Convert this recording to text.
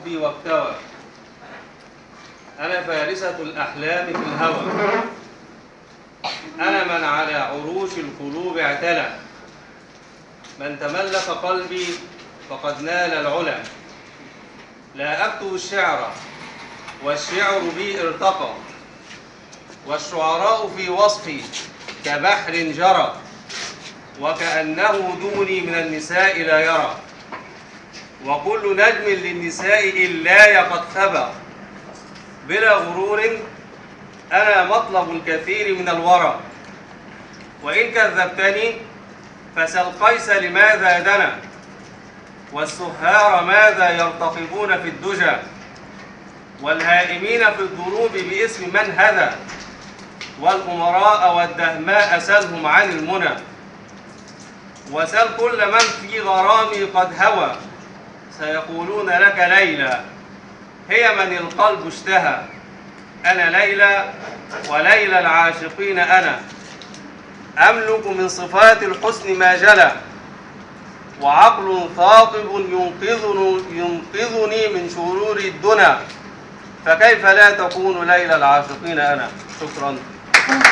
حبي واكتوى. أنا فارسة الأحلام في الهوى، أنا من على عروش القلوب اعتلى. من تملك قلبي فقد نال العلا. لا أكتب الشعر والشعر بي ارتقى، والشعراء في وصفي كبحر جرى، وكأنه دوني من النساء لا يرى. وكل نجم للنساء إلا قد ثبى. بلا غرور أنا مطلب الكثير من الورى. وإن كذبتني فسل قيس لماذا دنا، والسهار ماذا يرتقبون في الدجى، والهائمين في الضروب باسم من هدى، والأمراء والدهماء سلهم عن المنى. وسل كل من في غرامي قد هوى، سيقولون لك ليلى هي من القلب اشتهى. أنا ليلى وليلى العاشقين أنا، أملك من صفات الحسن ما جلى، وعقل ثاقب ينقذني من شرور الدنا. فكيف لا تكون ليلى العاشقين أنا؟ شكرا.